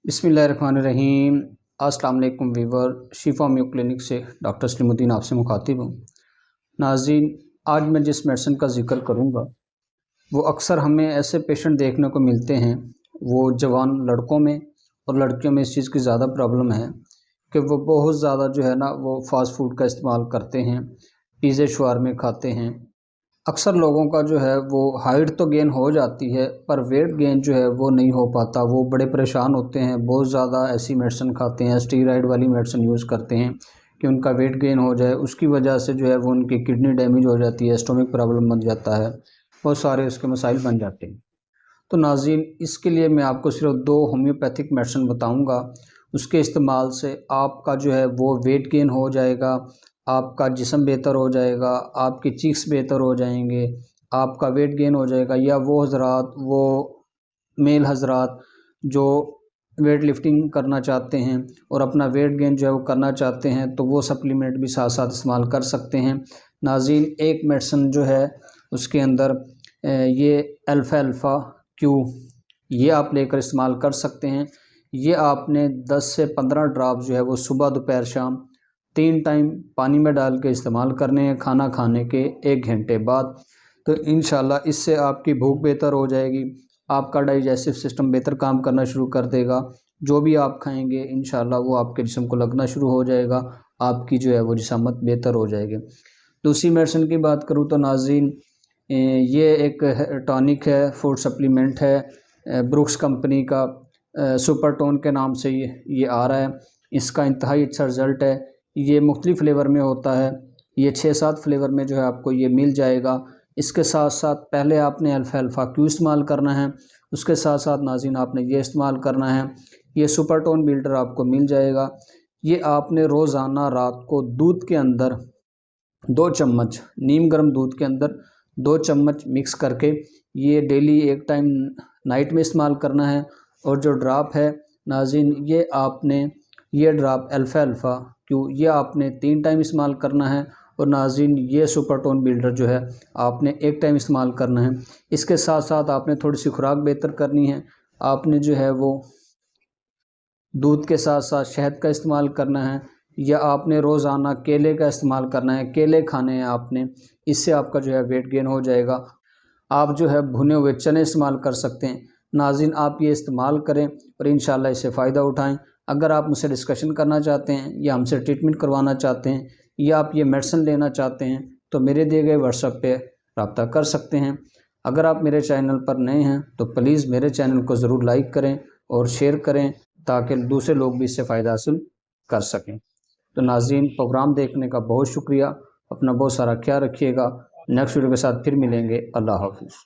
बिस्मिल्लाहिर्रहमानिर्रहीम। अस्सलाम वालेकुम वीवर, शिफा होम्यो क्लिनिक से डॉक्टर सलीमुद्दीन आपसे मुखातिब हूँ। नाज़रीन, आज मैं जिस मेडिसिन का ज़िक्र करूँगा वो अक्सर हमें ऐसे पेशेंट देखने को मिलते हैं, वो जवान लड़कों में और लड़कियों में इस चीज़ की ज़्यादा प्रॉब्लम है कि वो बहुत ज़्यादा जो है ना वो फ़ास्ट फूड का इस्तेमाल करते हैं, पिज़्ज़े शवारमे खाते हैं। अक्सर लोगों का जो है वो हाइट तो गेन हो जाती है पर वेट गेन जो है वो नहीं हो पाता, वो बड़े परेशान होते हैं, बहुत ज़्यादा ऐसी मेडिसिन खाते हैं, स्टीरॉयड वाली मेडिसिन यूज़ करते हैं कि उनका वेट गेन हो जाए। उसकी वजह से जो है वो उनकी किडनी डैमेज हो जाती है, स्टोमक प्रॉब्लम बन जाता है, बहुत सारे उसके मसाइल बन जाते हैं। तो नाज़रीन, इसके लिए मैं आपको सिर्फ 2 होम्योपैथिक मेडिसिन बताऊँगा। उसके इस्तेमाल से आपका जो है वो वेट गेन हो जाएगा, आपका जिस्म बेहतर हो जाएगा, आपके चीक्स बेहतर हो जाएंगे, आपका वेट गेन हो जाएगा। या वो हज़रात, वो मेल हज़रात जो वेट लिफ्टिंग करना चाहते हैं और अपना वेट गेन जो है वो करना चाहते हैं, तो वो सप्लीमेंट भी साथ साथ इस्तेमाल कर सकते हैं। नाज़रीन, एक मेडिसिन जो है उसके अंदर ये अल्फ़ा क्यू, ये आप लेकर इस्तेमाल कर सकते हैं। ये आपने 10 से 15 ड्रॉप जो है वो सुबह दोपहर शाम 3 टाइम पानी में डाल के इस्तेमाल करने हैं, खाना खाने के 1 घंटे बाद। तो इंशाल्लाह इससे आपकी भूख बेहतर हो जाएगी, आपका डाइजेस्टिव सिस्टम बेहतर काम करना शुरू कर देगा। जो भी आप खाएंगे इंशाल्लाह वो आपके जिस्म को लगना शुरू हो जाएगा, आपकी जो है वो जिस्मात बेहतर हो जाएगी। दूसरी मेडिसिन की बात करूँ तो नाज़रीन, ये एक टॉनिक है, फूड सप्लीमेंट है, ब्रुक्स कंपनी का सुपर टोन के नाम से ये आ रहा है। इसका इंतहाई अच्छा रिज़ल्ट है। ये मुख्तलिफ़ फ्लेवर में होता है, ये 6-7 फ्लेवर में जो है आपको ये मिल जाएगा। इसके साथ साथ पहले आपने अल्फ़ा क्यू इस्तेमाल करना है, उसके साथ साथ नाज़रीन आपने ये इस्तेमाल करना है। ये सुपर टोन बिल्डर आपको मिल जाएगा। ये आपने रोज़ाना रात को दूध के अंदर 2 चम्मच, नीम गर्म दूध के अंदर 2 चम्मच मिक्स करके ये डेली एक टाइम नाइट में इस्तेमाल करना है। और जो ड्राप है नाज़रीन, ये ड्राप अल्फ़ा क्यू ये आपने 3 टाइम इस्तेमाल करना है। और नाज़रीन, ये सुपर टोन बिल्डर जो है आपने एक टाइम इस्तेमाल करना है। इसके साथ साथ आपने थोड़ी सी खुराक बेहतर करनी है। आपने जो है वो दूध के साथ साथ शहद का इस्तेमाल करना है, या आपने रोज़ाना केले का इस्तेमाल करना है, केले खाने हैं आपने। इससे आपका जो है वेट गेन हो जाएगा। आप जो है भुने हुए चने इस्तेमाल कर सकते हैं। नाज़रीन, आप ये इस्तेमाल करें और इंशाल्लाह इससे फ़ायदा उठाएं। अगर आप मुझसे डिस्कशन करना चाहते हैं या हमसे ट्रीटमेंट करवाना चाहते हैं या आप ये मेडिसिन लेना चाहते हैं तो मेरे दिए गए व्हाट्सएप पे रब्ता कर सकते हैं। अगर आप मेरे चैनल पर नए हैं तो प्लीज़ मेरे चैनल को ज़रूर लाइक करें और शेयर करें ताकि दूसरे लोग भी इससे फ़ायदा हासिल कर सकें। तो नाज़रीन, प्रोग्राम देखने का बहुत शुक्रिया। अपना बहुत सारा ख्याल रखिएगा। नेक्स्ट वीडियो के साथ फिर मिलेंगे। अल्लाह हाफ़िज़।